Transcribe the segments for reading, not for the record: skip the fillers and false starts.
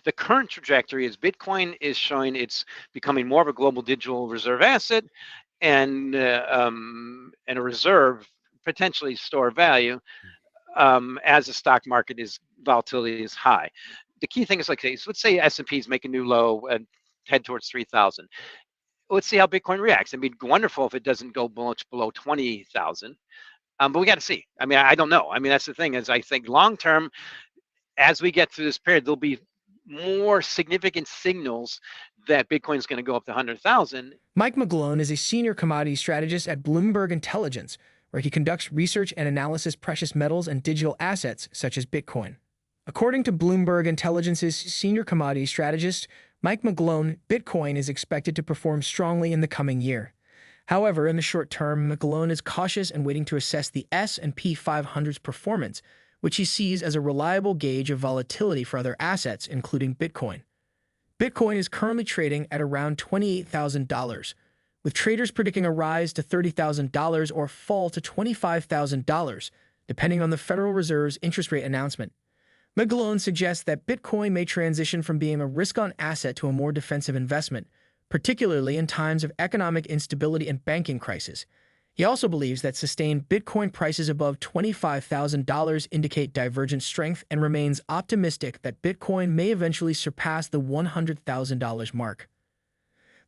the current trajectory is Bitcoin is showing it's becoming more of a global digital reserve asset and a reserve, potentially store of value, as the stock market is volatility is high. The key thing is, like, so let's say S&Ps make a new low and head towards 3,000. Let's see how Bitcoin reacts. It'd be wonderful if it doesn't go below 20,000. But we got to see. I mean, I don't know. I mean, that's the thing is I think long term, as we get through this period, there'll be more significant signals that Bitcoin is going to go up to 100,000. Mike McGlone is a senior commodity strategist at Bloomberg Intelligence, where he conducts research and analysis precious metals and digital assets such as Bitcoin. According to Bloomberg Intelligence's senior commodity strategist, Mike McGlone, Bitcoin is expected to perform strongly in the coming year. However, in the short term, McGlone is cautious and waiting to assess the S&P 500's performance, which he sees as a reliable gauge of volatility for other assets, including Bitcoin. Bitcoin is currently trading at around $28,000, with traders predicting a rise to $30,000 or fall to $25,000, depending on the Federal Reserve's interest rate announcement. McGlone suggests that Bitcoin may transition from being a risk-on asset to a more defensive investment, particularly in times of economic instability and banking crisis. He also believes that sustained Bitcoin prices above $25,000 indicate divergent strength and remains optimistic that Bitcoin may eventually surpass the $100,000 mark.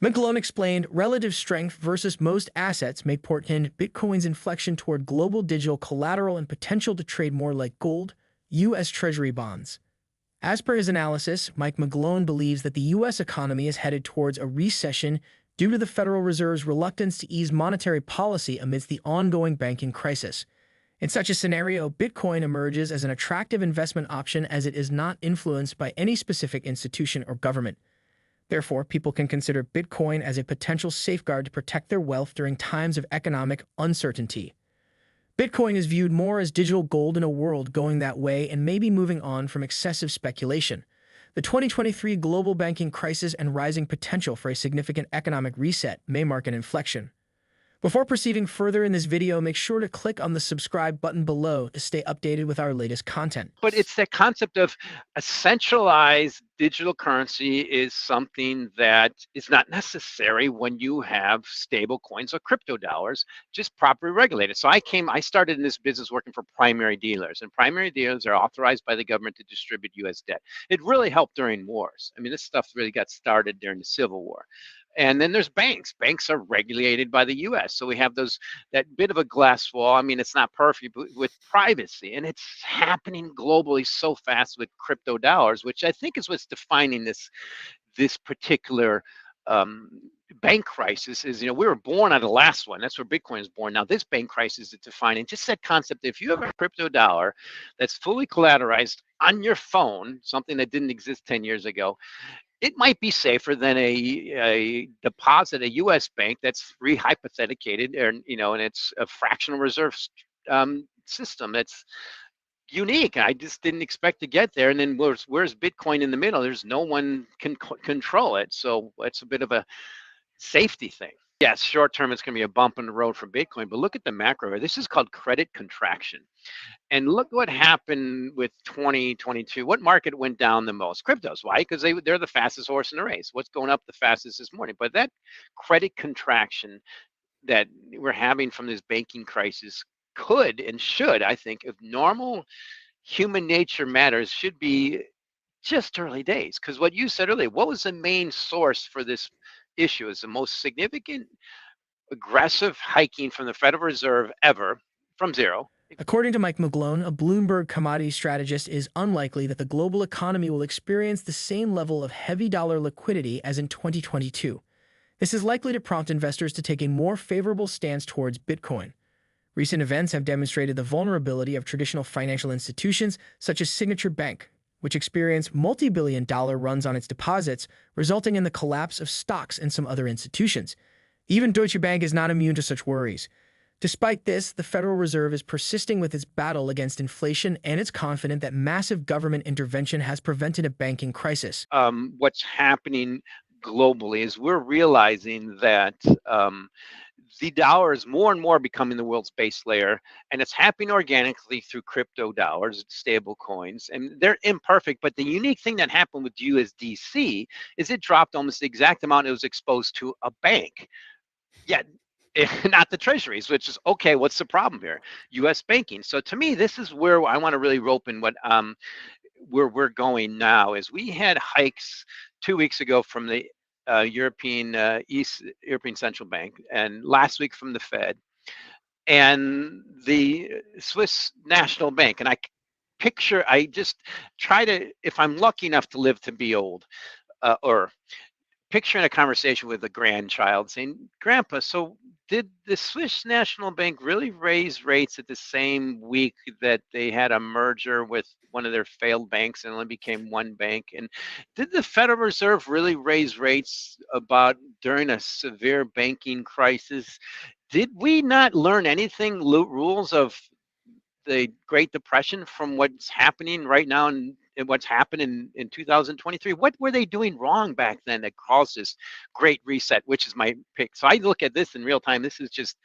McGlone explained relative strength versus most assets may portend Bitcoin's inflection toward global digital collateral and potential to trade more like gold, U.S. Treasury bonds. As per his analysis, Mike McGlone believes that the U.S. economy is headed towards a recession due to the Federal Reserve's reluctance to ease monetary policy amidst the ongoing banking crisis. In such a scenario, Bitcoin emerges as an attractive investment option as it is not influenced by any specific institution or government. Therefore, people can consider Bitcoin as a potential safeguard to protect their wealth during times of economic uncertainty. Bitcoin is viewed more as digital gold in a world going that way and may be moving on from excessive speculation. The 2023 global banking crisis and rising potential for a significant economic reset may mark an inflection. Before proceeding further in this video, make sure to click on the subscribe button below to stay updated with our latest content. But it's that concept of a centralized digital currency is something that is not necessary when you have stable coins or crypto dollars, just properly regulated. So I started in this business working for primary dealers, and primary dealers are authorized by the government to distribute U.S. debt. It really helped during wars. I mean, this stuff really got started during the Civil War. And then there's banks. Banks are regulated by the U.S. So we have that bit of a glass wall. I mean, it's not perfect, but with privacy. And it's happening globally so fast with crypto dollars, which I think is what's defining this particular bank crisis. Is, we were born out of the last one. That's where Bitcoin is born. Now this bank crisis is defining just that concept. If you have a crypto dollar that's fully collateralized on your phone, something that didn't exist 10 years ago, it might be safer than a deposit, a U.S. bank that's rehypothecated, and it's a fractional reserve system that's unique. I just didn't expect to get there. And then where's Bitcoin in the middle? There's no one can control it, so it's a bit of a safety thing. Yes, short term, it's going to be a bump in the road for Bitcoin, but look at the macro. This is called credit contraction. And look what happened with 2022. What market went down the most? Cryptos. Why? Because they're the fastest horse in the race. What's going up the fastest this morning? But that credit contraction that we're having from this banking crisis could and should, I think, if normal human nature matters, should be just early days. Because what you said earlier, what was the main source for this issue? Is the most significant aggressive hiking from the Federal Reserve ever from zero. According to Mike McGlone, a Bloomberg commodity strategist, is unlikely that the global economy will experience the same level of heavy dollar liquidity as in 2022. This is likely to prompt investors to take a more favorable stance towards Bitcoin. Recent events have demonstrated the vulnerability of traditional financial institutions such as Signature Bank, which experienced multi-billion-dollar runs on its deposits, resulting in the collapse of stocks in some other institutions. Even Deutsche Bank is not immune to such worries. Despite this, the Federal Reserve is persisting with its battle against inflation and is confident that massive government intervention has prevented a banking crisis. What's happening globally is we're realizing that the dollar is more and more becoming the world's base layer, and it's happening organically through crypto dollars, stable coins, and they're imperfect. But the unique thing that happened with USDC is it dropped almost the exact amount it was exposed to a bank. Yet, not the treasuries, which is okay. What's the problem here? U.S. banking. So to me, this is where I want to really rope in what where we're going now. Is we had hikes 2 weeks ago from the European Central Bank, and last week from the Fed, and the Swiss National Bank. And I just try to, if I'm lucky enough to live to be old, or picturing a conversation with a grandchild saying, Grandpa, so did the Swiss National Bank really raise rates at the same week that they had a merger with one of their failed banks and only became one bank? And did the Federal Reserve really raise rates about during a severe banking crisis? Did we not learn anything, rules of the Great Depression from what's happening right now and what's happened in 2023? What were they doing wrong back then that caused this great reset, which is my pick? So I look at this in real time. This is just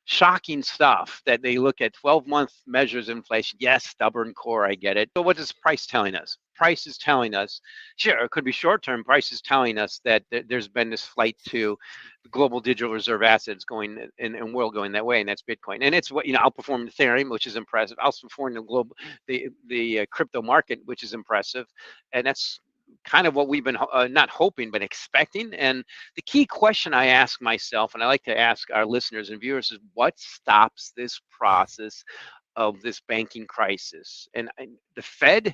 shocking stuff that they look at 12-month measures of inflation. Yes, stubborn core, I get it. But what is price telling us? Price is telling us, sure, it could be short-term. Price is telling us that there's been this flight to global digital reserve assets going and world going that way, and that's Bitcoin. And it's what, outperforming Ethereum, which is impressive, outperforming the global the crypto market, which is impressive, and that's kind of what we've been not hoping but expecting. And the key question I ask myself, and I like to ask our listeners and viewers, is what stops this process of this banking crisis? And the Fed,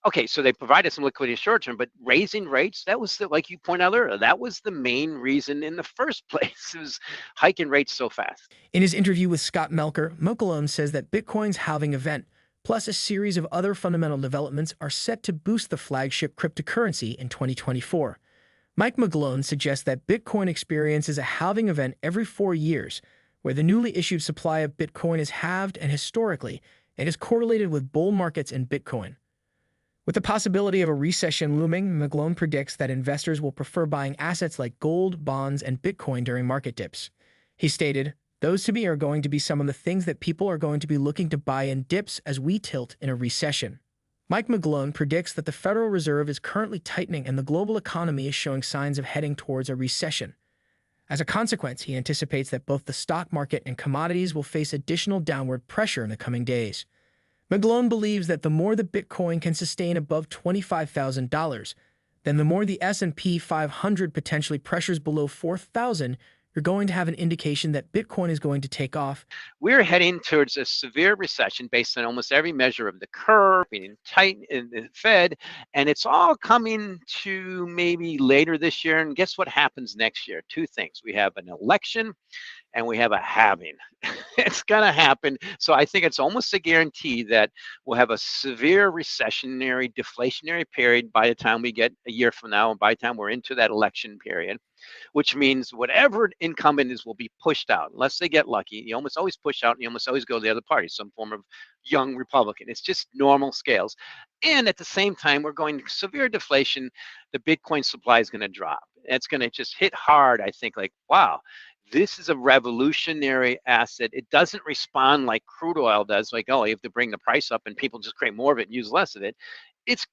okay, so they provided some liquidity short term, but raising rates, that was like you pointed out earlier, that was the main reason in the first place. It was hiking rates so fast. In his interview with Scott Melker, McGlone says that Bitcoin's halving event, plus a series of other fundamental developments, are set to boost the flagship cryptocurrency in 2024. Mike McGlone suggests that Bitcoin experiences a halving event every 4 years, where the newly issued supply of Bitcoin is halved, and historically, it is correlated with bull markets in Bitcoin. With the possibility of a recession looming, McGlone predicts that investors will prefer buying assets like gold, bonds, and Bitcoin during market dips. He stated, "Those to me are going to be some of the things that people are going to be looking to buy in dips as we tilt in a recession." Mike McGlone predicts that the Federal Reserve is currently tightening and the global economy is showing signs of heading towards a recession. As a consequence, he anticipates that both the stock market and commodities will face additional downward pressure in the coming days. McGlone believes that the more the Bitcoin can sustain above $25,000, then the more the S&P 500 potentially pressures below 4,000, you're going to have an indication that Bitcoin is going to take off. We're heading towards a severe recession based on almost every measure of the curve, being tight in the Fed, and it's all coming to maybe later this year. And guess what happens next year? Two things. We have an election and we have a halving. It's going to happen. So I think it's almost a guarantee that we'll have a severe recessionary, deflationary period by the time we get a year from now, and by the time we're into that election period, which means whatever incumbent is will be pushed out unless they get lucky. You almost always push out and you almost always go to the other party, some form of young Republican. It's just normal scales. And at the same time, we're going to severe deflation. The Bitcoin supply is going to drop. It's going to just hit hard, I think, like, wow, this is a revolutionary asset. It doesn't respond like crude oil does, like, oh, you have to bring the price up and people just create more of it and use less of it. It's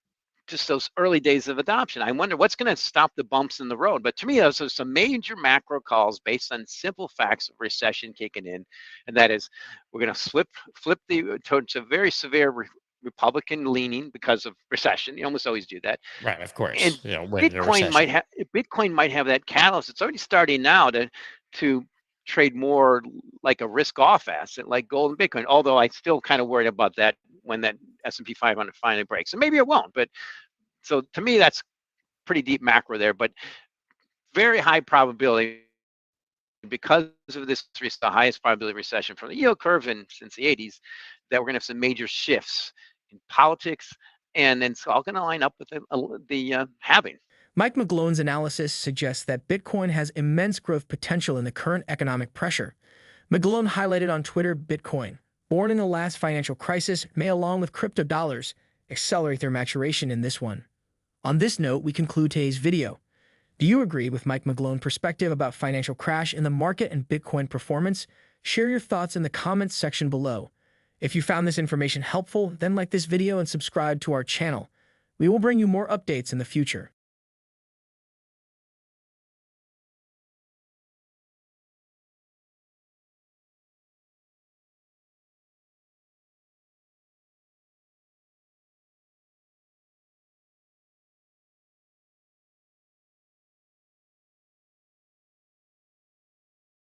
just those early days of adoption. I wonder what's going to stop the bumps in the road. But to me, those are some major macro calls based on simple facts of recession kicking in, and that is we're going to flip towards a very severe Republican leaning because of recession. You almost always do that. Right, of course. And When Bitcoin might have that catalyst. It's already starting now to trade more like a risk-off asset, like gold and Bitcoin. Although I still kind of worried about that when that S&P 500 finally breaks, and maybe it won't. But so to me, that's pretty deep macro there, but very high probability because of this, the highest probability recession from the yield curve since the 80s, that we're going to have some major shifts in politics, and then it's all going to line up with the halving. Mike McGlone's analysis suggests that Bitcoin has immense growth potential in the current economic pressure. McGlone highlighted on Twitter, Bitcoin, born in the last financial crisis, may, along with crypto dollars, accelerate their maturation in this one. On this note, we conclude today's video. Do you agree with Mike McGlone's perspective about financial crash in the market and Bitcoin performance? Share your thoughts in the comments section below. If you found this information helpful, then like this video and subscribe to our channel. We will bring you more updates in the future.